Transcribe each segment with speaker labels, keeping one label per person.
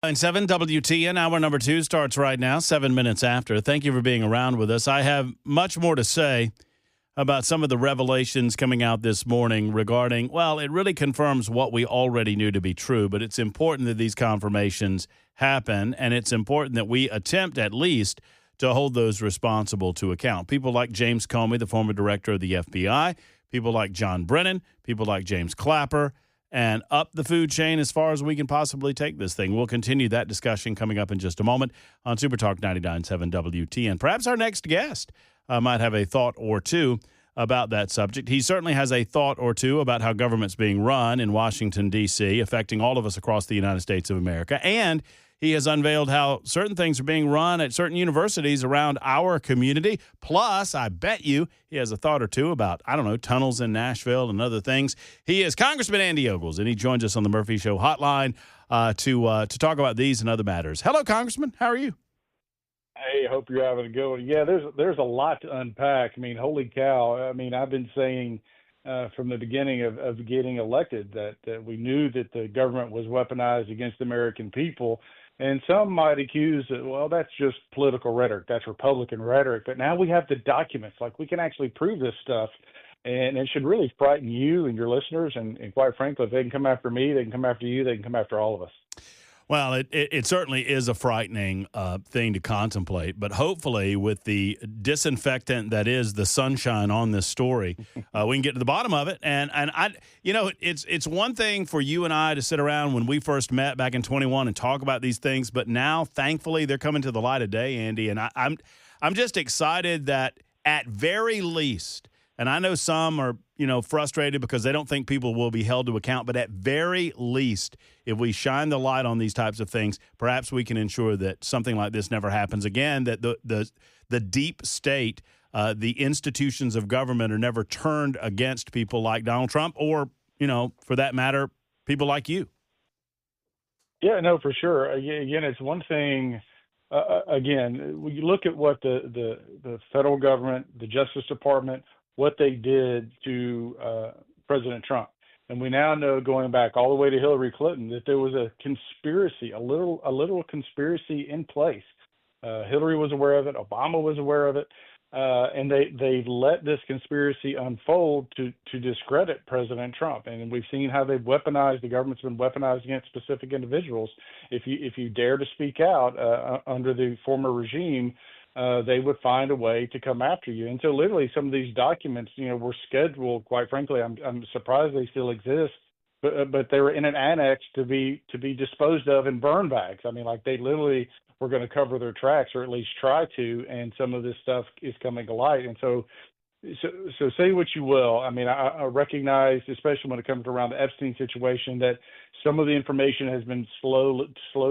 Speaker 1: 97 WTN, hour number 2 starts right now, 7 minutes after. Thank you for being around with us. I have much more to say about some of the revelations coming out this morning regarding, well, it really confirms what we already knew to be true, but it's important that these confirmations happen, and it's important that we attempt at least to hold those responsible to account. People like James Comey, the former director of the FBI, people like John Brennan, people like James Clapper, and up the food chain as far as we can possibly take this thing. We'll continue that discussion coming up in just a moment on Super Talk 99.7 WTN. Perhaps our next guest might have a thought or two about that subject. He certainly has a thought or two about how government's being run in Washington, D.C., affecting all of us across the United States of America. And he has unveiled how certain things are being run at certain universities around our community. Plus, I bet you he has a thought or two about, I don't know, tunnels in Nashville and other things. He is Congressman Andy Ogles, and he joins us on the Murphy Show hotline to talk about these and other matters. Hello, Congressman. How are you?
Speaker 2: Hey, hope you're having a good one. Yeah, there's a lot to unpack. I mean, holy cow. I mean, I've been saying from the beginning of getting elected that we knew that the government was weaponized against the American people. And some might accuse that, well, that's just political rhetoric. That's Republican rhetoric. But now we have the documents. Like, we can actually prove this stuff. And it should really frighten you and your listeners. And quite frankly, if they can come after me, they can come after you, they can come after all of us.
Speaker 1: Well, it certainly is a frightening thing to contemplate, but hopefully with the disinfectant that is the sunshine on this story, we can get to the bottom of it. And it's one thing for you and I to sit around when we first met back in 21 and talk about these things, but now, thankfully, they're coming to the light of day, Andy. And I'm just excited that at very least, and I know some are, frustrated because they don't think people will be held to account. But at very least, if we shine the light on these types of things, perhaps we can ensure that something like this never happens again, that the deep state, the institutions of government are never turned against people like Donald Trump or, for that matter, people like you.
Speaker 2: Yeah, no, for sure. Again, it's one thing. Again, when you look at what the federal government, the Justice Department, what they did to President Trump. And we now know, going back all the way to Hillary Clinton, that there was a conspiracy, a little conspiracy in place. Hillary was aware of it. Obama was aware of it. And they let this conspiracy unfold to discredit President Trump. And we've seen how they've weaponized, the government's been weaponized against specific individuals. If you dare to speak out under the former regime, they would find a way to come after you. And so literally some of these documents, were scheduled, quite frankly, I'm surprised they still exist, but they were in an annex to be disposed of in burn bags. I mean, like, they literally were going to cover their tracks, or at least try to, and some of this stuff is coming to light. And so say what you will. I mean, I recognize, especially when it comes around the Epstein situation, that some of the information has been slow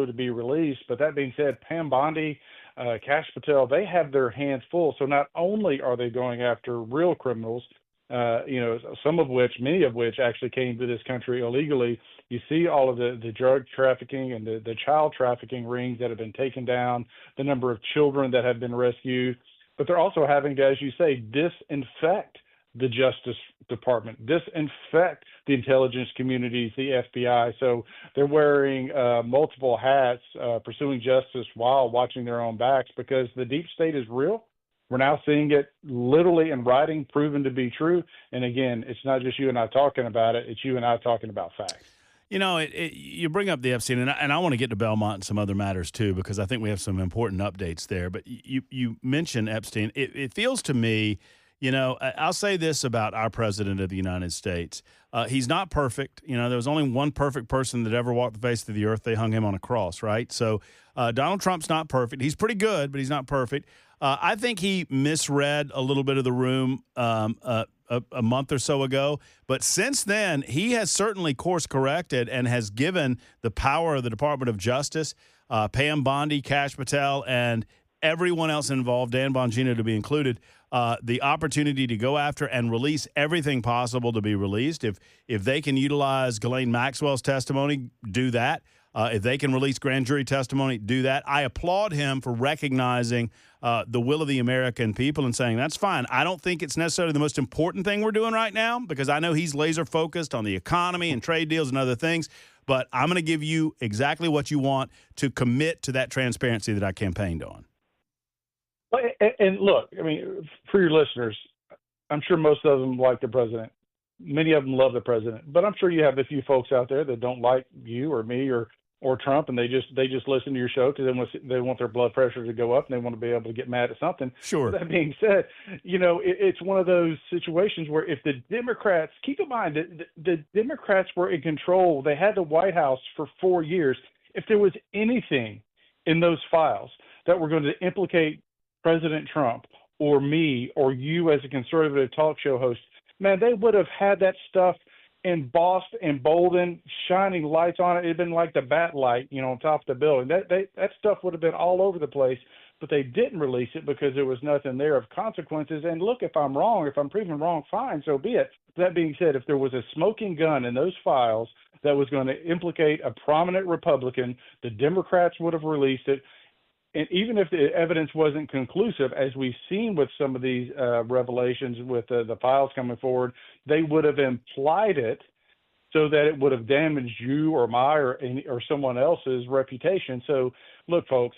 Speaker 2: to be released. But that being said, Pam Bondi, Kash Patel, they have their hands full. So not only are they going after real criminals, many of which actually came to this country illegally. You see all of the drug trafficking and the child trafficking rings that have been taken down, the number of children that have been rescued, but they're also having to, as you say, disinfect the Justice Department, disinfect the intelligence communities, the FBI. So they're wearing multiple hats, pursuing justice while watching their own backs, because the deep state is real. We're now seeing it literally in writing, proven to be true. And again, it's not just you and I talking about it. It's you and I talking about facts.
Speaker 1: You bring up the Epstein, and I want to get to Belmont and some other matters too, because I think we have some important updates there. But you mentioned Epstein. It feels to me, I'll say this about our president of the United States. He's not perfect. There was only one perfect person that ever walked the face of the earth. They hung him on a cross, right? So Donald Trump's not perfect. He's pretty good, but he's not perfect. I think he misread a little bit of the room a month or so ago. But since then, he has certainly course corrected and has given the power of the Department of Justice, Pam Bondi, Kash Patel, and everyone else involved, Dan Bongino to be included, the opportunity to go after and release everything possible to be released. If they can utilize Ghislaine Maxwell's testimony, do that. If they can release grand jury testimony, do that. I applaud him for recognizing the will of the American people and saying, that's fine. I don't think it's necessarily the most important thing we're doing right now, because I know he's laser focused on the economy and trade deals and other things. but I'm going to give you exactly what you want to commit to that transparency that I campaigned on.
Speaker 2: And look, I mean, for your listeners, I'm sure most of them like the president. Many of them love the president, but I'm sure you have a few folks out there that don't like you or me or Trump, and they just listen to your show because they want their blood pressure to go up and they want to be able to get mad at something.
Speaker 1: Sure.
Speaker 2: That being said, it's one of those situations where if the Democrats, keep in mind that the Democrats were in control, they had the White House for 4 years. If there was anything in those files that were going to implicate President Trump or me or you as a conservative talk show host, man, they would have had that stuff embossed, emboldened, shining lights on it. It'd been like the bat light, on top of the building. That stuff would have been all over the place, but they didn't release it because there was nothing there of consequences. And look, if I'm wrong, if I'm proven wrong, fine, so be it. That being said, if there was a smoking gun in those files that was going to implicate a prominent Republican, the Democrats would have released it. And even if the evidence wasn't conclusive, as we've seen with some of these revelations with the files coming forward, they would have implied it so that it would have damaged you or or someone else's reputation. So, look, folks,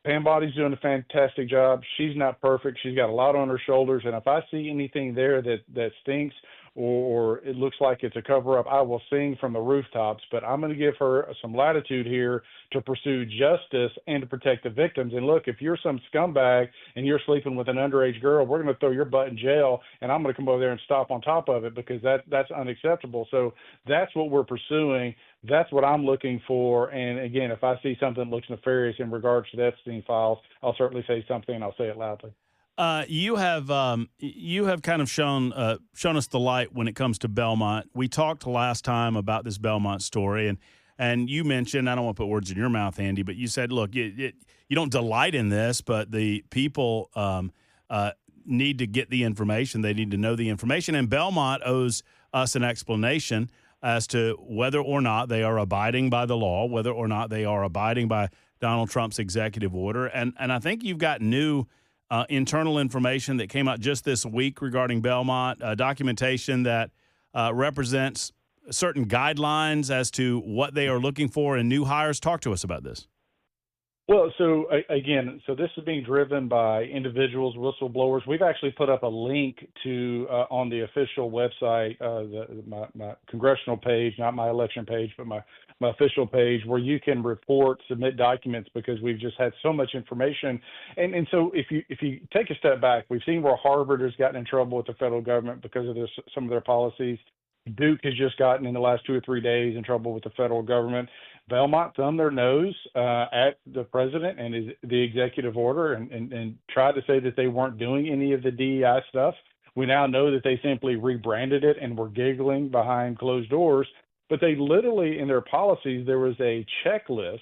Speaker 2: Pam Body's doing a fantastic job. She's not perfect. She's got a lot on her shoulders. And if I see anything there that stinks or it looks like it's a cover-up, I will sing from the rooftops. But I'm going to give her some latitude here to pursue justice and to protect the victims. And look, if you're some scumbag and you're sleeping with an underage girl, we're going to throw your butt in jail, and I'm going to come over there and stop on top of it because that's unacceptable. So that's what we're pursuing. That's what I'm looking for. And again, if I see something that looks nefarious in regards to the Epstein files, I'll certainly say something, and I'll say it loudly.
Speaker 1: You have kind of shown us the light when it comes to Belmont. We talked last time about this Belmont story, and you mentioned, I don't want to put words in your mouth, Andy, but you said, look, you don't delight in this, but the people need to get the information. They need to know the information, and Belmont owes us an explanation as to whether or not they are abiding by the law, whether or not they are abiding by Donald Trump's executive order. And I think you've got new internal information that came out just this week regarding Belmont, documentation that represents certain guidelines as to what they are looking for in new hires. Talk to us about this.
Speaker 2: Well, so again, this is being driven by individuals, whistleblowers. We've actually put up a link to on the official website, my congressional page, not my election page, but my official page, where you can report, submit documents, because we've just had so much information. And so if you take a step back, we've seen where Harvard has gotten in trouble with the federal government because of some of their policies. Duke has just gotten in the last 2 or 3 days in trouble with the federal government. Belmont thumbed their nose at the president and the executive order and tried to say that they weren't doing any of the DEI stuff. We now know that they simply rebranded it and were giggling behind closed doors. But they literally, in their policies, there was a checklist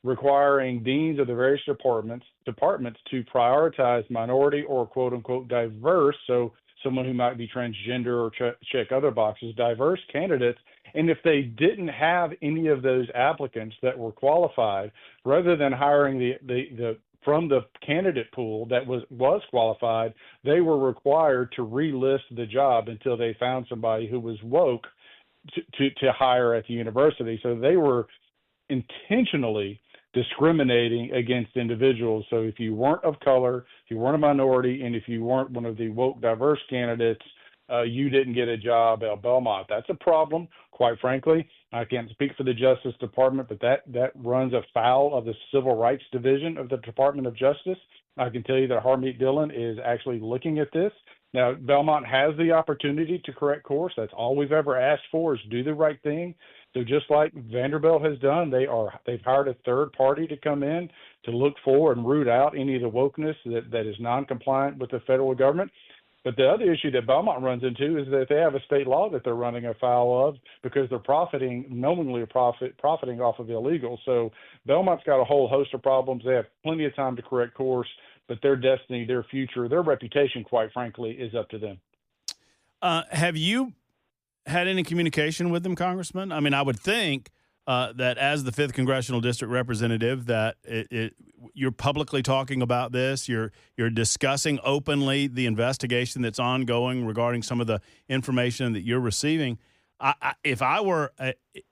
Speaker 2: requiring deans of the various departments to prioritize minority or quote unquote diverse, so someone who might be transgender or check other boxes, diverse candidates. And if they didn't have any of those applicants that were qualified, rather than hiring the from the candidate pool that was qualified, they were required to relist the job until they found somebody who was woke to hire at the university. So they were intentionally discriminating against individuals. So if you weren't of color, if you weren't a minority, and if you weren't one of the woke diverse candidates, you didn't get a job at Belmont. That's a problem, quite frankly. I can't speak for the Justice Department, but that runs afoul of the Civil Rights Division of the Department of Justice. I can tell you that Harmeet Dillon is actually looking at this. Now, Belmont has the opportunity to correct course. That's all we've ever asked for, is do the right thing. So just like Vanderbilt has done, they've hired a third party to come in to look for and root out any of the wokeness that is non-compliant with the federal government. But the other issue that Belmont runs into is that they have a state law that they're running afoul of because they're knowingly profiting off of illegals. So Belmont's got a whole host of problems. They have plenty of time to correct course, but their destiny, their future, their reputation, quite frankly, is up to them.
Speaker 1: Have you had any communication with them, Congressman? I mean, I would think that as the 5th Congressional District Representative that you're publicly talking about this, you're discussing openly the investigation that's ongoing regarding some of the information that you're receiving. If I were,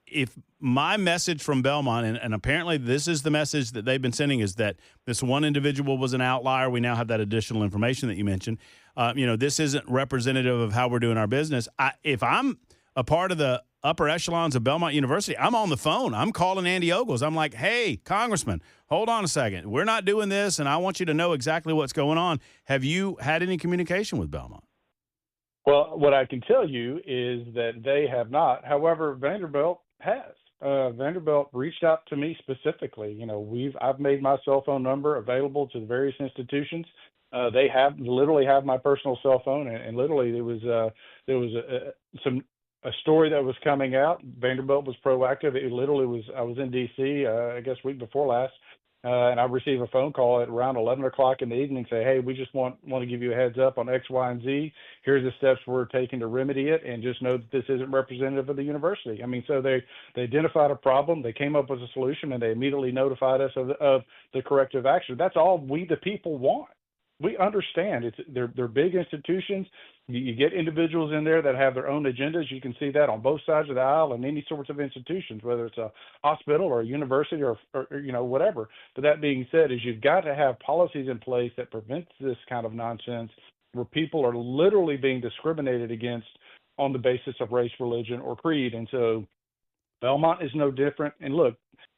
Speaker 1: if my message from Belmont, and apparently this is the message that they've been sending, is that this one individual was an outlier. We now have that additional information that you mentioned. This isn't representative of how we're doing our business. If I'm a part of the upper echelons of Belmont University, I'm on the phone. I'm calling Andy Ogles. I'm like, hey, Congressman, hold on a second. We're not doing this, and I want you to know exactly what's going on. Have you had any communication with Belmont?
Speaker 2: Well, what I can tell you is that they have not. However, Vanderbilt has. Vanderbilt reached out to me specifically. I've made my cell phone number available to the various institutions. They literally have my personal cell phone, and literally there was a story that was coming out. Vanderbilt was proactive. It literally was. I was in D.C. I guess week before last. And I received a phone call at around 11 o'clock in the evening, say, hey, we just want to give you a heads up on X, Y, and Z. Here's the steps we're taking to remedy it, and just know that this isn't representative of the university. I mean, so they identified a problem, they came up with a solution, and they immediately notified us of the corrective action. That's all we, the people, want. We understand they're big institutions. You get individuals in there that have their own agendas. You can see that on both sides of the aisle in any sorts of institutions, whether it's a hospital or a university or whatever. But that being said, is you've got to have policies in place that prevents this kind of nonsense where people are literally being discriminated against on the basis of race, religion, or creed. And so Belmont is no different. And look,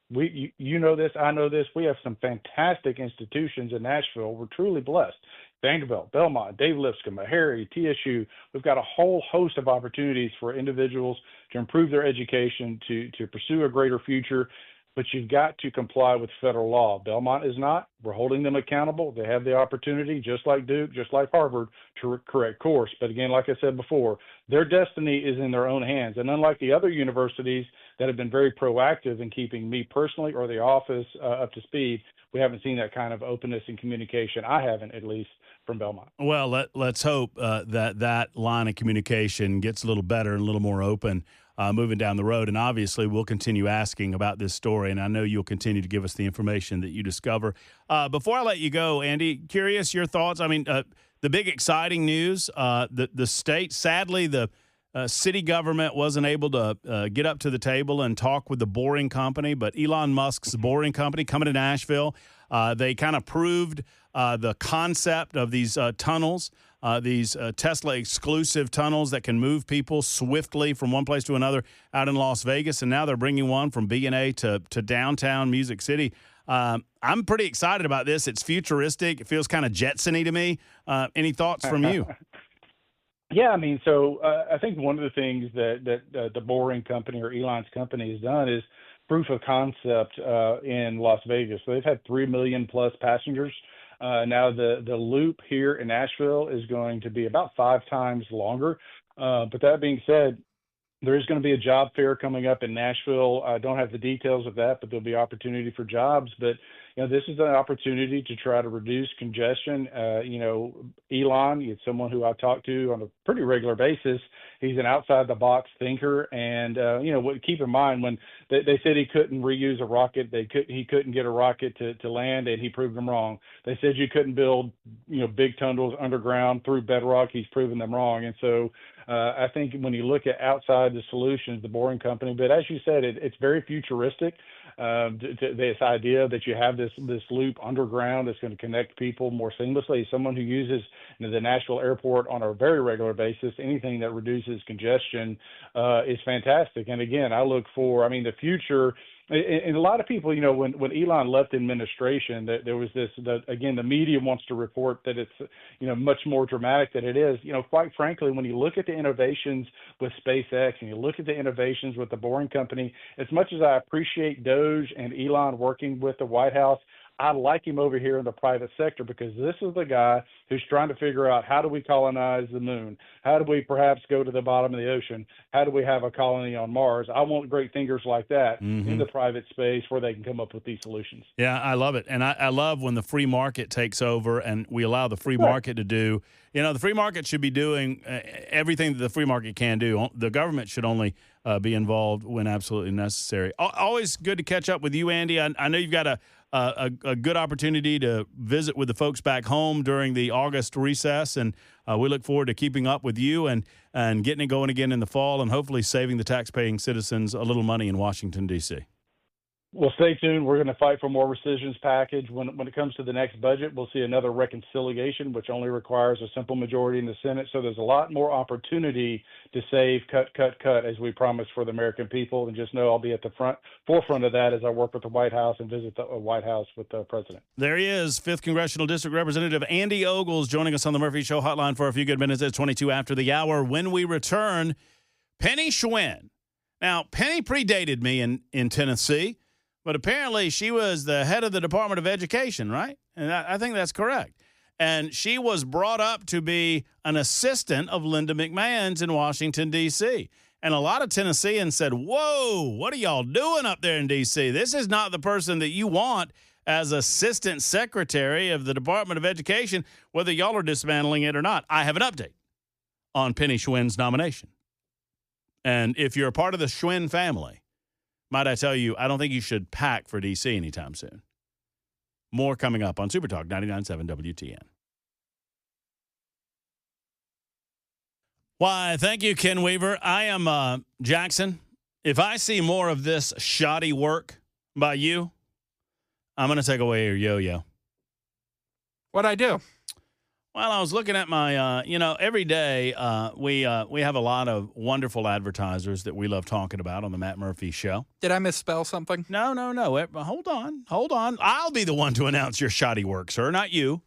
Speaker 2: you know this, I know this. We have some fantastic institutions in Nashville. We're truly blessed. Vanderbilt, Belmont, Dave Lipscomb, Harry, TSU. We've got a whole host of opportunities for individuals to improve their education, to pursue a greater future. But you've got to comply with federal law. Belmont is not. We're holding them accountable. They have the opportunity, just like Duke, just like Harvard, to correct course. But again, like I said before, their destiny is in their own hands. And unlike the other universities that have been very proactive in keeping me personally or the office up to speed, we haven't seen that kind of openness and communication. I haven't, at least, from Belmont.
Speaker 1: Well, let's hope that line of communication gets a little better and a little more open moving down the road. And obviously, we'll continue asking about this story, and I know you'll continue to give us the information that you discover. Before I let you go, Andy, curious your thoughts. I mean, the big exciting news, the state, sadly, the city government wasn't able to get up to the table and talk with the Boring Company, but Elon Musk's Boring Company coming to Nashville, they kind of proved the concept of these tunnels, these Tesla exclusive tunnels that can move people swiftly from one place to another out in Las Vegas. And now they're bringing one from B&A to downtown Music City. I'm pretty excited about this. It's futuristic. It feels kind of Jetson-y to me. Any thoughts from you?
Speaker 2: Yeah, I mean, so I think one of the things that the Boring Company or Elon's company has done is proof of concept in Las Vegas. So they've had 3 million plus passengers. Now the loop here in Nashville is going to be about 5 times longer. But that being said, there is going to be a job fair coming up in Nashville. I don't have the details of that, but there'll be opportunity for jobs. But this is an opportunity to try to reduce congestion. Elon is someone who I talk to on a pretty regular basis. He's an outside the box thinker, and keep in mind when they said he couldn't reuse a rocket, he couldn't get a rocket to land, and he proved them wrong. They said you couldn't build big tunnels underground through bedrock. He's proven them wrong, and so. I think when you look at outside the solutions, the Boring Company, but as you said, it's very futuristic. This idea that you have this loop underground that's going to connect people more seamlessly. Someone who uses the Nashville airport on a very regular basis, anything that reduces congestion is fantastic. And again, I look for, the future. And a lot of people, when Elon left the administration, there was this, again, the media wants to report that it's, much more dramatic than it is. Quite frankly, when you look at the innovations with SpaceX and you look at the innovations with the Boring Company, as much as I appreciate Doge and Elon working with the White House, I like him over here in the private sector because this is the guy who's trying to figure out how do we colonize the moon? How do we perhaps go to the bottom of the ocean? How do we have a colony on Mars? I want great thinkers like that in the private space where they can come up with these solutions.
Speaker 1: Yeah, I love it. And I love when the free market takes over and we allow the free market to do. The free market should be doing everything that the free market can do. The government should only be involved when absolutely necessary. Always good to catch up with you, Andy. I know you've got a good opportunity to visit with the folks back home during the August recess, and we look forward to keeping up with you and getting it going again in the fall, and hopefully saving the taxpaying citizens a little money in Washington, D.C.
Speaker 2: Well, stay tuned. We're going to fight for more rescissions package. When it comes to the next budget, we'll see another reconciliation, which only requires a simple majority in the Senate. So there's a lot more opportunity to save, cut, as we promised for the American people. And just know I'll be at the forefront of that as I work with the White House and visit the White House with the president.
Speaker 1: There he is, 5th Congressional District Representative Andy Ogles, joining us on the Murphy Show hotline for a few good minutes at 22 after the hour. When we return, Penny Schwinn. Now, Penny predated me in Tennessee. But apparently she was the head of the Department of Education, right? And I think that's correct. And she was brought up to be an assistant of Linda McMahon's in Washington, D.C. And a lot of Tennesseans said, whoa, what are y'all doing up there in D.C.? This is not the person that you want as assistant secretary of the Department of Education, whether y'all are dismantling it or not. I have an update on Penny Schwinn's nomination. And if you're a part of the Schwinn family, might I tell you, I don't think you should pack for D.C. anytime soon. More coming up on Super Talk 99.7 WTN. Why, thank you, Ken Weaver. I am Jackson. If I see more of this shoddy work by you, I'm going to take away your yo-yo.
Speaker 3: What'd I do?
Speaker 1: Well, I was looking at my, every day we have a lot of wonderful advertisers that we love talking about on the Matt Murphy Show.
Speaker 3: Did I misspell something?
Speaker 1: No. Hold on. I'll be the one to announce your shoddy work, sir, not you.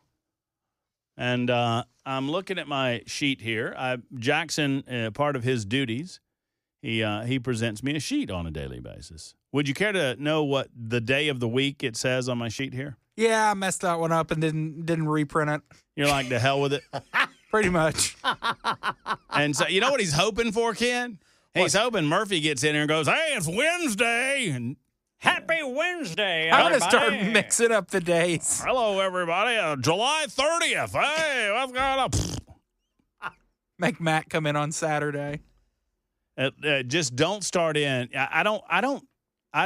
Speaker 1: And I'm looking at my sheet here. Jackson, part of his duties, he presents me a sheet on a daily basis. Would you care to know what the day of the week it says on my sheet here?
Speaker 3: Yeah, I messed that one up and didn't reprint it.
Speaker 1: You're like, the hell with it?
Speaker 3: Pretty much.
Speaker 1: And so, you know what he's hoping for, Ken? He's hoping Murphy gets in here and goes, hey, it's Wednesday. And happy Wednesday,
Speaker 3: I'm
Speaker 1: everybody.
Speaker 3: going to start mixing up the days.
Speaker 1: Hello, everybody. July 30th. Hey, what's going on?
Speaker 3: Make Matt come in on Saturday.
Speaker 1: Just don't start in. I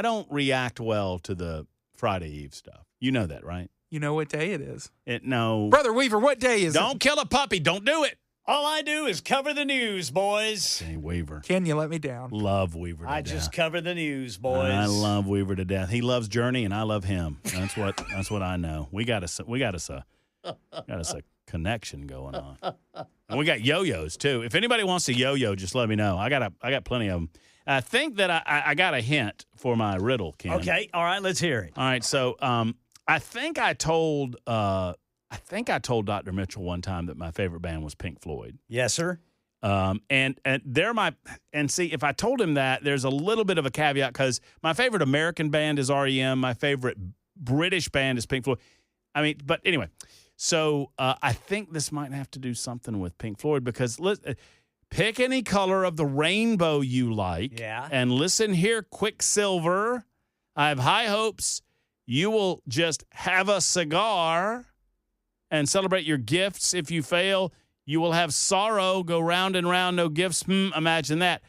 Speaker 1: don't react well to the Friday Eve stuff. You know that, right?
Speaker 3: You know what day it is.
Speaker 1: No.
Speaker 3: Brother Weaver, what day is it?
Speaker 1: Don't kill a puppy. Don't do it.
Speaker 4: All I do is cover the news, boys.
Speaker 1: Hey, Weaver.
Speaker 3: Can you let me down?
Speaker 1: Love Weaver to death.
Speaker 4: I just cover the news, boys.
Speaker 1: I love Weaver to death. He loves Journey, and I love him. That's what I know. We got a connection going on. And we got yo-yos too. If anybody wants a yo-yo, just let me know. I got plenty of them. I think that I got a hint for my riddle, Ken.
Speaker 4: Okay, all right, let's hear it.
Speaker 1: All right, so I think I told Dr. Mitchell one time that my favorite band was Pink Floyd.
Speaker 4: Yes, sir.
Speaker 1: And see, if I told him that, there's a little bit of a caveat because my favorite American band is REM. My favorite British band is Pink Floyd. I mean, but anyway, so I think this might have to do something with Pink Floyd because pick any color of the rainbow you like.
Speaker 4: Yeah.
Speaker 1: And listen here, Quicksilver. I have high hopes you will just have a cigar and celebrate your gifts. If you fail, you will have sorrow, go round and round, no gifts. Imagine that.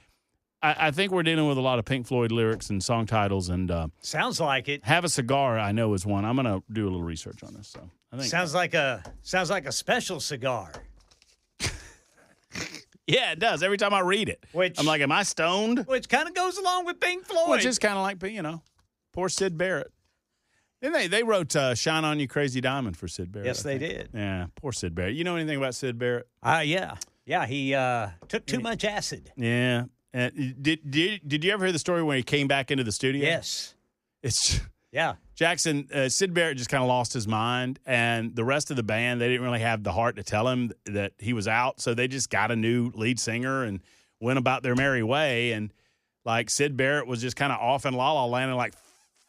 Speaker 1: I think we're dealing with a lot of Pink Floyd lyrics and song titles. And
Speaker 4: sounds like it.
Speaker 1: Have a cigar, I know, is one. I'm going to do a little research on this. So I think
Speaker 4: sounds like a special cigar.
Speaker 1: Yeah, it does. Every time I read it, I'm like, am I stoned?
Speaker 4: Which kind of goes along with Pink Floyd.
Speaker 1: Which is kind of like, poor Sid Barrett. Then they wrote "Shine On You, Crazy Diamond" for Sid Barrett.
Speaker 4: Yes, they did.
Speaker 1: Yeah, poor Sid Barrett. You know anything about Sid Barrett?
Speaker 4: Yeah. He took too much acid.
Speaker 1: Yeah. Did you ever hear the story when he came back into the studio?
Speaker 4: Yes.
Speaker 1: Yeah. Jackson, Sid Barrett just kind of lost his mind, and the rest of the band, they didn't really have the heart to tell him that he was out, so they just got a new lead singer and went about their merry way. And like Sid Barrett was just kind of off in La La Land, and like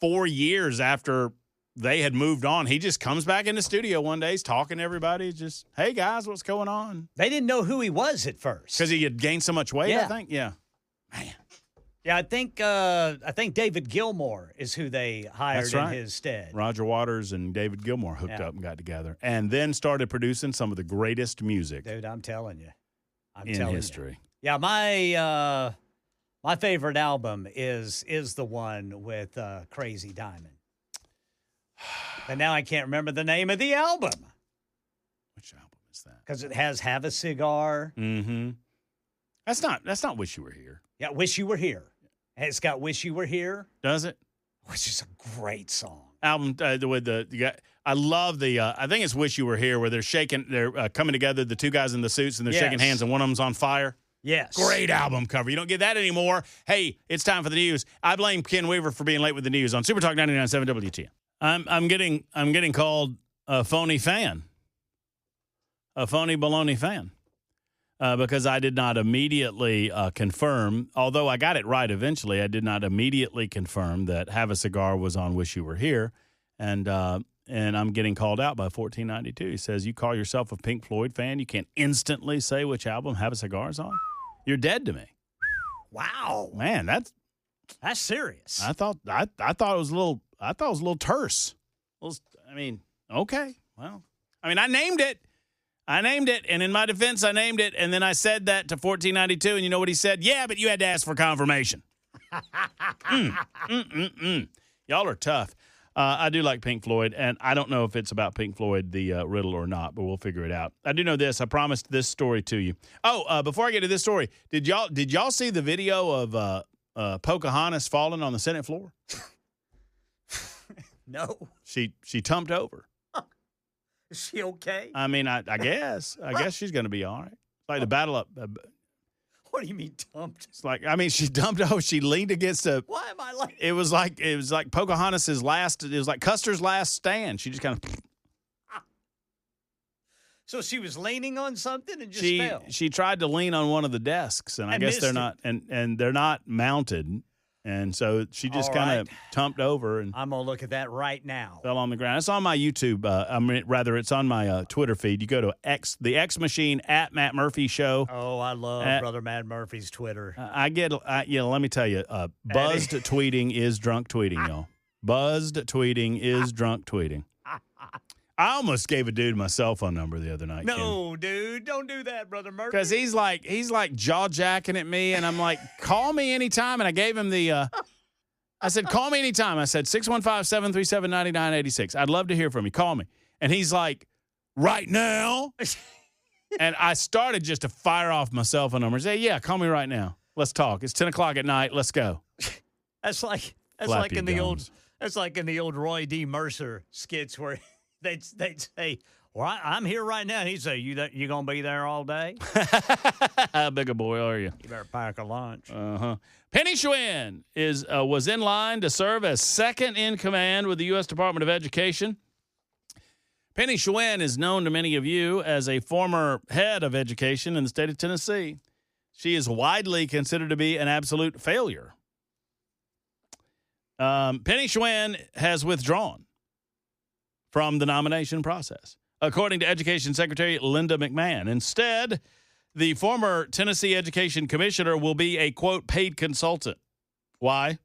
Speaker 1: 4 years after they had moved on, he just comes back in the studio one day. He's talking to everybody. Just, hey, guys, what's going on?
Speaker 4: They didn't know who he was at first.
Speaker 1: Because he had gained so much weight,
Speaker 4: Yeah.
Speaker 1: I think? Yeah. Man.
Speaker 4: Yeah, I think David Gilmour is who they hired
Speaker 1: That's right.
Speaker 4: in his stead.
Speaker 1: Roger Waters and David Gilmour hooked up and got together and then started producing some of the greatest music
Speaker 4: Dude, I'm telling you.
Speaker 1: in history.
Speaker 4: Yeah, my favorite album is the one with Crazy Diamond. But now I can't remember the name of the album
Speaker 1: Which album is that?
Speaker 4: because it has Have a Cigar.
Speaker 1: Mm-hmm. That's not Wish You Were Here.
Speaker 4: Yeah, Wish You Were Here. It's got Wish You Were Here,
Speaker 1: Does it?
Speaker 4: which is a great song.
Speaker 1: Album with I love the I think it's Wish You Were Here where they're coming together, the two guys in the suits, and they're shaking
Speaker 4: Yes.
Speaker 1: hands and one of them's on fire.
Speaker 4: Yes.
Speaker 1: Great album cover. You don't get that anymore. Hey, it's time for the news. I blame Ken Weaver for being late with the news on Super Talk 99.7 WTN. I'm getting called a phony fan, a phony baloney fan, because I did not immediately confirm. Although I got it right eventually, I did not immediately confirm that Have a Cigar was on Wish You Were Here, and I'm getting called out by 1492. He says, "You call yourself a Pink Floyd fan? You can't instantly say which album Have a Cigar is on? You're dead to me."
Speaker 4: Wow.
Speaker 1: Man, that's
Speaker 4: serious.
Speaker 1: I thought it was a little terse. Okay. Well, I mean, I named it, and in my defense, I named it, and then I said that to 1492, and you know what he said? Yeah, but you had to ask for confirmation. Y'all are tough. I do like Pink Floyd, and I don't know if it's about Pink Floyd, the riddle, or not, but we'll figure it out. I do know this. I promised this story to you. Oh, before I get to this story, did y'all see the video of Pocahontas falling on the Senate floor?
Speaker 4: No.
Speaker 1: She tumped over.
Speaker 4: Is she okay?
Speaker 1: I mean, I guess she's going to be all right. It's like the battle up.
Speaker 4: What do you mean dumped?
Speaker 1: It's like, I mean, she dumped over. She leaned against a.
Speaker 4: Why am I like?
Speaker 1: It was like Pocahontas's last. It was like Custer's last stand. She just kind of.
Speaker 4: So she was leaning on something and just fell.
Speaker 1: She tried to lean on one of the desks, and I guess they're not and they're not mounted, and so she just kind of tumped over and
Speaker 4: I'm gonna look at that right now.
Speaker 1: fell on the ground. It's on my YouTube. It's on my Twitter feed. You go to the X Machine at Matt Murphy Show.
Speaker 4: Oh, I love Brother Mad Murphy's Twitter.
Speaker 1: Let me tell you, buzzed tweeting is drunk tweeting, y'all. Buzzed tweeting is drunk tweeting. I almost gave a dude my cell phone number the other night.
Speaker 4: No, dude, don't do that, Brother Murphy.
Speaker 1: Because he's like jaw jacking at me, and I'm like, call me anytime. And I gave him the. I said, call me anytime. I said 615-737-9986. I'd love to hear from you. Call me. And he's like, right now. And I started just to fire off my cell phone number. Say, yeah, call me right now. Let's talk. It's 10 o'clock at night. Let's go.
Speaker 4: That's like in the old Roy D. Mercer skits where they'd say, "Well, I'm here right now." And he'd say, "You gonna be there all day?
Speaker 1: How big a boy are you?
Speaker 4: You better pack a lunch."
Speaker 1: Penny Schwinn was in line to serve as second in command with the U.S. Department of Education. Penny Schwinn is known to many of you as a former head of education in the state of Tennessee. She is widely considered to be an absolute failure. Penny Schwinn has withdrawn from the nomination process, according to Education Secretary Linda McMahon. Instead, the former Tennessee Education Commissioner will be a, quote, paid consultant. Why?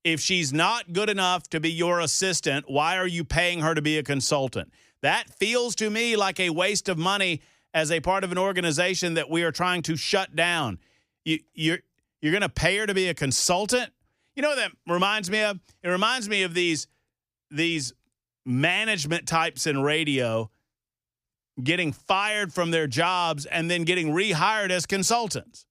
Speaker 1: If she's not good enough to be your assistant, why are you paying her to be a consultant? That feels to me like a waste of money as a part of an organization that we are trying to shut down. You're going to pay her to be a consultant? You know what that reminds me of? It reminds me of these management types in radio getting fired from their jobs and then getting rehired as consultants.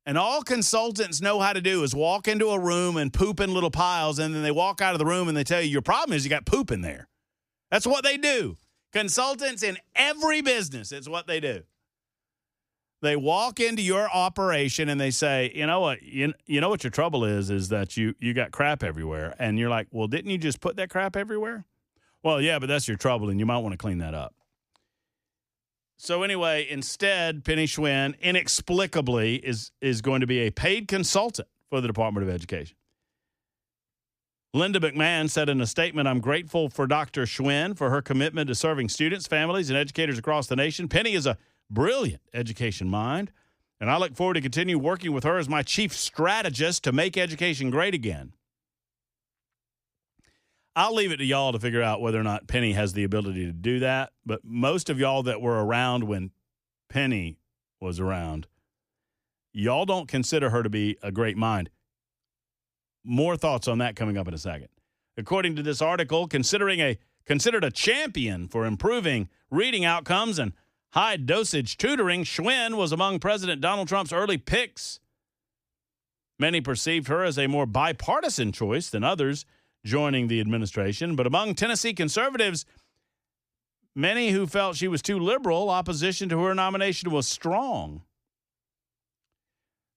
Speaker 1: And all consultants know how to do is walk into a room and poop in little piles, and then they walk out of the room and they tell you, your problem is you got poop in there. That's what they do. Consultants in every business, it's what they do. They walk into your operation and they say, you know what, you know what your trouble is that you got crap everywhere. And you're like, well, didn't you just put that crap everywhere? Well, yeah, but that's your trouble, and you might want to clean that up. So anyway, instead, Penny Schwinn inexplicably is going to be a paid consultant for the Department of Education. Linda McMahon said in a statement, "I'm grateful for Dr. Schwinn for her commitment to serving students, families, and educators across the nation. Penny is a brilliant education mind, and I look forward to continue working with her as my chief strategist to make education great again." I'll leave it to y'all to figure out whether or not Penny has the ability to do that, but most of y'all that were around when Penny was around, Y'all don't consider her to be a great mind. More thoughts on that coming up in a second. According to this article, considered a champion for improving reading outcomes and high-dosage tutoring, Schwinn was among President Donald Trump's early picks. Many perceived her as a more bipartisan choice than others joining the administration, but among Tennessee conservatives, many who felt she was too liberal, opposition to her nomination was strong.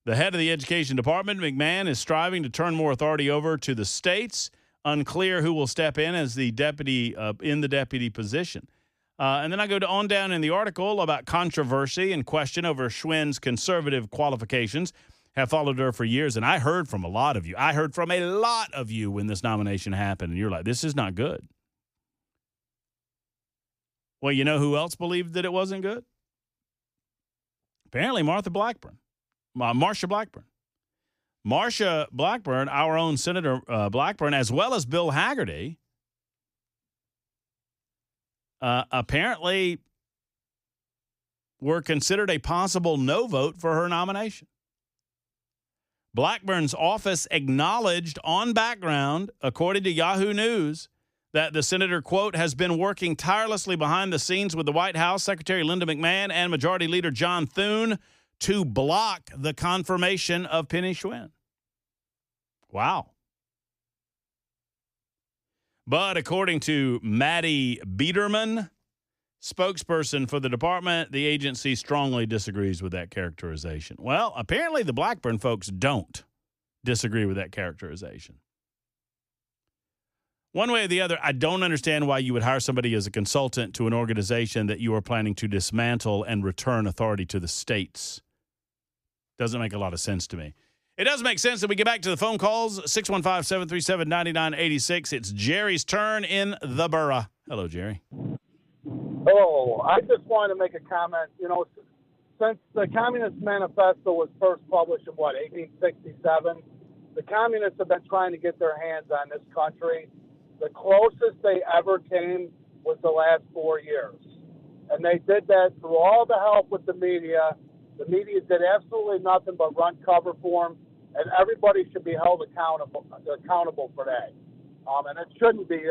Speaker 1: The head of the Education Department, McMahon, is striving to turn more authority over to the states. Unclear who will step in as the deputy in the deputy position. And then I go on down in the article about controversy and question over Schwinn's conservative qualifications. Have followed her for years, and I heard from a lot of you. I heard from a lot of you when this nomination happened, and you're like, this is not good. Well, you know who else believed that it wasn't good? Apparently Marsha Blackburn. Marsha Blackburn, our own Senator Blackburn, as well as Bill Hagerty, apparently were considered a possible no vote for her nomination. Blackburn's office acknowledged on background, according to Yahoo News, that the senator, quote, has been working tirelessly behind the scenes with the White House, Secretary Linda McMahon, and Majority Leader John Thune to block the confirmation of Penny Schwinn. Wow. But according to Maddie Biederman, spokesperson for the department, the agency strongly disagrees with that characterization. Well, apparently the Blackburn folks don't disagree with that characterization. One way or the other, I don't understand why you would hire somebody as a consultant to an organization that you are planning to dismantle and return authority to the states. Doesn't make a lot of sense to me. It does make sense that we get back to the phone calls, 615-737-9986. It's Jerry's turn in the borough. Hello, Jerry.
Speaker 5: Oh, I just wanted to make a comment. You know, since the Communist Manifesto was first published in, 1867, the communists have been trying to get their hands on this country. The closest they ever came was the last 4 years. And they did that through all the help with the media. The media did absolutely nothing but run cover for them, and everybody should be held accountable for that. And it shouldn't be,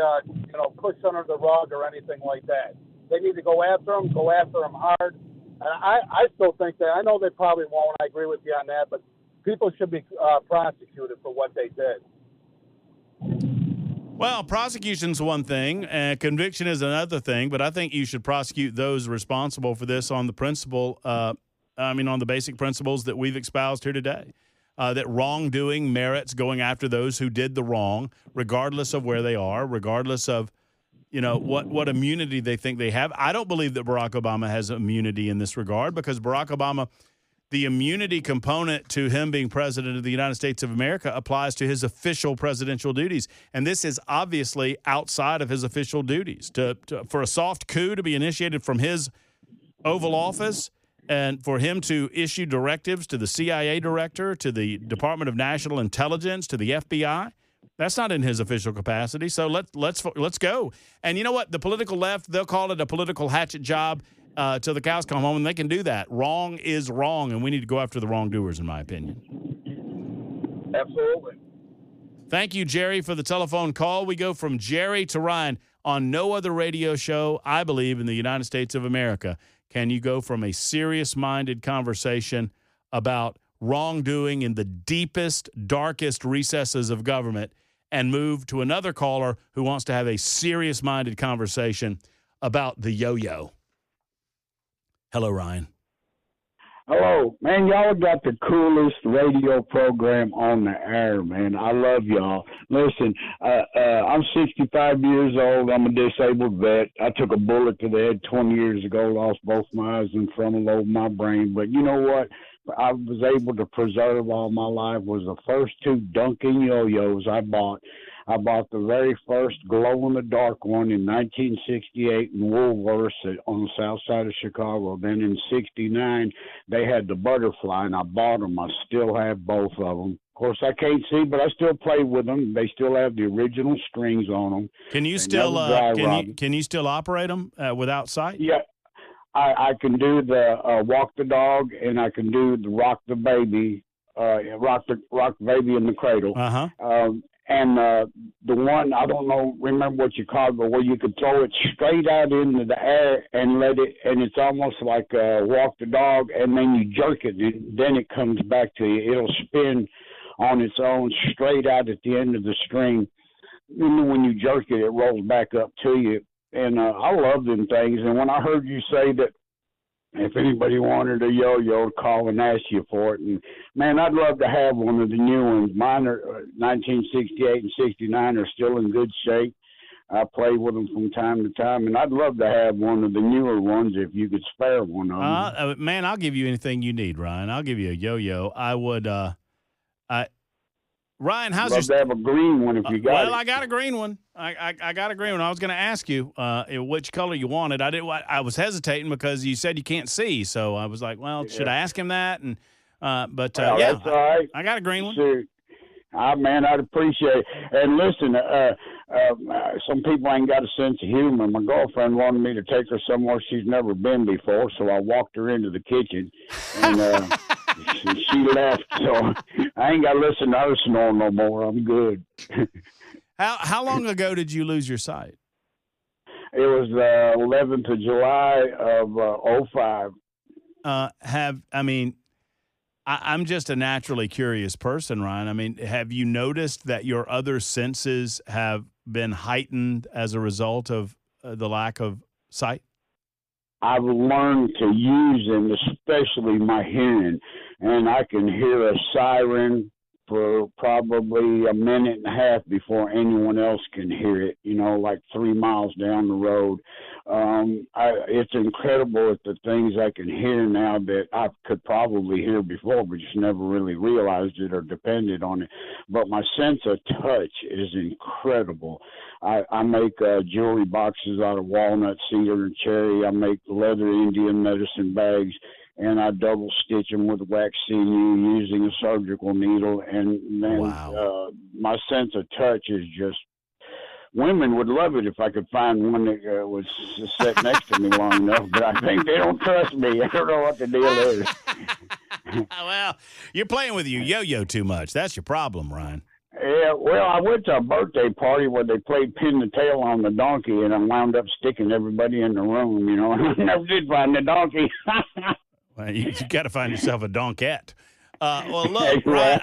Speaker 5: pushed under the rug or anything like that. They need to go after them hard. And I still think that, I know they probably won't, I agree with you on that, but people should be prosecuted for what they did.
Speaker 1: Well, prosecution's one thing, and conviction is another thing, but I think you should prosecute those responsible for this on the on the basic principles that we've espoused here today. That wrongdoing merits going after those who did the wrong, regardless of where they are, regardless of, what immunity they think they have. I don't believe that Barack Obama has immunity in this regard, because Barack Obama, the immunity component to him being president of the United States of America applies to his official presidential duties. And this is obviously outside of his official duties. For a soft coup to be initiated from his Oval Office, and for him to issue directives to the CIA director, to the Department of National Intelligence, to the FBI, that's not in his official capacity. So let's go. And you know what? The political left, they'll call it a political hatchet job till the cows come home, and they can do that. Wrong is wrong, and we need to go after the wrongdoers, in my opinion.
Speaker 5: Absolutely.
Speaker 1: Thank you, Jerry, for the telephone call. We go from Jerry to Ryan. On no other radio show, I believe, in the United States of America, can you go from a serious-minded conversation about wrongdoing in the deepest, darkest recesses of government and move to another caller who wants to have a serious-minded conversation about the yo-yo? Hello, Ryan.
Speaker 6: Hello, man. Y'all got the coolest radio program on the air, man. I love y'all. Listen, I'm 65 years old. I'm a disabled vet. I took a bullet to the head 20 years ago, lost both my eyes and frontal lobe of my brain. But you know what? I was able to preserve all my life was the first 2 Duncan yo-yos I bought. I bought the very first glow-in-the-dark one in 1968 in Woolworths on the south side of Chicago. Then in 69, they had the butterfly, and I bought them. I still have both of them. Of course, I can't see, but I still play with them. They still have the original strings on them.
Speaker 1: Can you still can you still operate them without sight?
Speaker 6: Yeah. I can do the walk the dog, and I can do the rock the baby, rock the baby in the cradle. And the one, I don't know, remember what you call it, but where you could throw it straight out into the air and let it, and it's almost like walk the dog, and then you jerk it, and then it comes back to you. It'll spin on its own straight out at the end of the string. And then when you jerk it, it rolls back up to you. And I love them things. And when I heard you say that if anybody wanted a yo-yo, call and ask you for it. And, man, I'd love to have one of the new ones. Mine are 1968 and 69 are still in good shape. I play with them from time to time, and I'd love to have one of the newer ones if you could spare one of them.
Speaker 1: Man, I'll give you anything you need, Ryan. I'll give you a yo-yo. I would Ryan, how's
Speaker 6: love to have a green one if you got it.
Speaker 1: Well, I got a green one. I got a green one. I was going to ask you which color you wanted. I was hesitating because you said you can't see, so I was like, well, should I ask him that? And that's all right. I got a green one.
Speaker 6: Sure. Man, I'd appreciate it. And listen, some people ain't got a sense of humor. My girlfriend wanted me to take her somewhere she's never been before, so I walked her into the kitchen, and she left. So I ain't got to listen to her snore no more. I'm good.
Speaker 1: How long ago did you lose your sight?
Speaker 6: It was 11th of July of 05.
Speaker 1: I'm just a naturally curious person, Ryan. I mean, have you noticed that your other senses have been heightened as a result of the lack of sight?
Speaker 6: I've learned to use them, especially my hearing, and I can hear a siren for probably a minute and a half before anyone else can hear it, like 3 miles down the road. It's incredible at the things I can hear now that I could probably hear before, but just never really realized it or depended on it. But my sense of touch is incredible. I make jewelry boxes out of walnut, cedar, and cherry. I make leather Indian medicine bags, and I double stitch them with wax sinew using a surgical needle. And then my sense of touch is just, women would love it if I could find one that was sit next to me long enough, but I think they don't trust me. I don't know what the deal is.
Speaker 1: Well, you're playing with your yo-yo too much. That's your problem, Ryan.
Speaker 6: Yeah, well, I went to a birthday party where they played pin the tail on the donkey, and I wound up sticking everybody in the room, and I never did find the donkey.
Speaker 1: Well, you got to find yourself a donkette. Well, look, Ryan,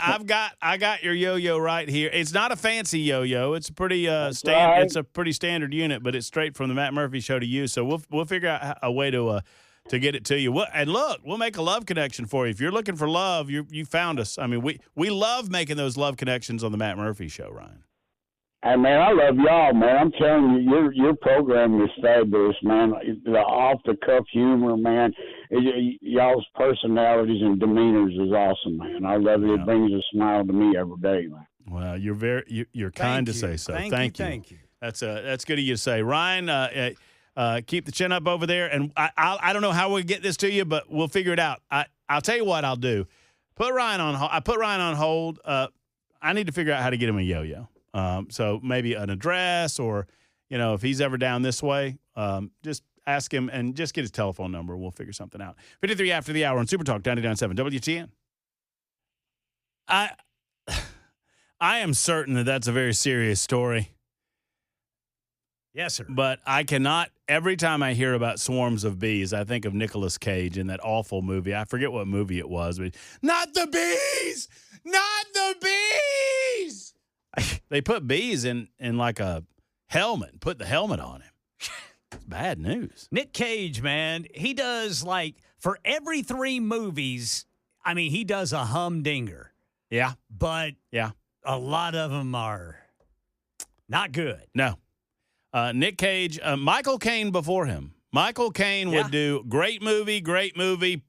Speaker 1: I got your yo-yo right here. It's not a fancy yo-yo. It's a pretty It's a pretty standard unit, but it's straight from the Matt Murphy Show to you. So we'll figure out a way to get it to you. And look, we'll make a love connection for you. If you're looking for love, you found us. I mean, we love making those love connections on the Matt Murphy Show, Ryan.
Speaker 6: Hey, man, I love y'all, man. I'm telling you, your program is fabulous, man. The off-the-cuff humor, man. Y'all's personalities and demeanors is awesome, man. I love it. It brings a smile to me every day, man.
Speaker 1: Well, you're kind to say so. Thank you. That's good of you to say, Ryan. Keep the chin up over there, and I don't know how we'll get this to you, but we'll figure it out. I'll tell you what I'll do. Put Ryan on hold. I put Ryan on hold. I need to figure out how to get him a yo-yo. So maybe an address, or if he's ever down this way, just ask him and just get his telephone number. We'll figure something out. 53 after the hour on Super Talk 99.7 WTN. I am certain that that's a very serious story.
Speaker 4: Yes, sir.
Speaker 1: But I cannot, every time I hear about swarms of bees, I think of Nicolas Cage in that awful movie. I forget what movie it was, but not the bees! Not the bees! They put bees in like a helmet, put the helmet on him. It's bad news.
Speaker 4: Nick Cage, man, he does for every 3 movies, he does a humdinger.
Speaker 1: Yeah.
Speaker 4: But a lot of them are not good.
Speaker 1: No. Nick Cage, Michael Caine before him. Michael Caine would do great movie,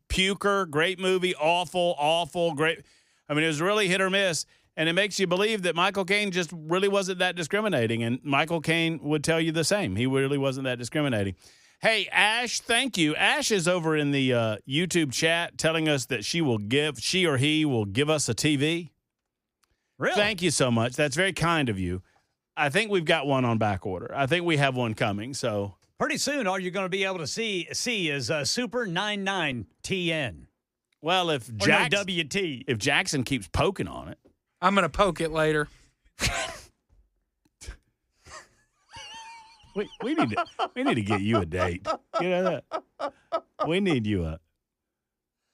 Speaker 1: puker, great movie, awful, great. It was really hit or miss. And it makes you believe that Michael Caine just really wasn't that discriminating. And Michael Caine would tell you the same. He really wasn't that discriminating. Hey, Ash, thank you. Ash is over in the YouTube chat telling us that she or he will give us a TV.
Speaker 4: Really?
Speaker 1: Thank you so much. That's very kind of you. I think we've got one on back order. I think we have one coming. So
Speaker 4: Pretty soon, all you're going to be able to see is Super 99 TN.
Speaker 1: Well, if
Speaker 4: WT.
Speaker 1: if Jackson keeps poking on it,
Speaker 3: I'm going to poke it later.
Speaker 1: we need to get you a date. You know that? We need you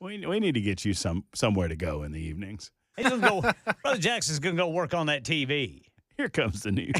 Speaker 1: we need to get you somewhere to go in the evenings.
Speaker 4: He's gonna go. Brother Jackson's going to go work on that TV.
Speaker 1: Here comes the news.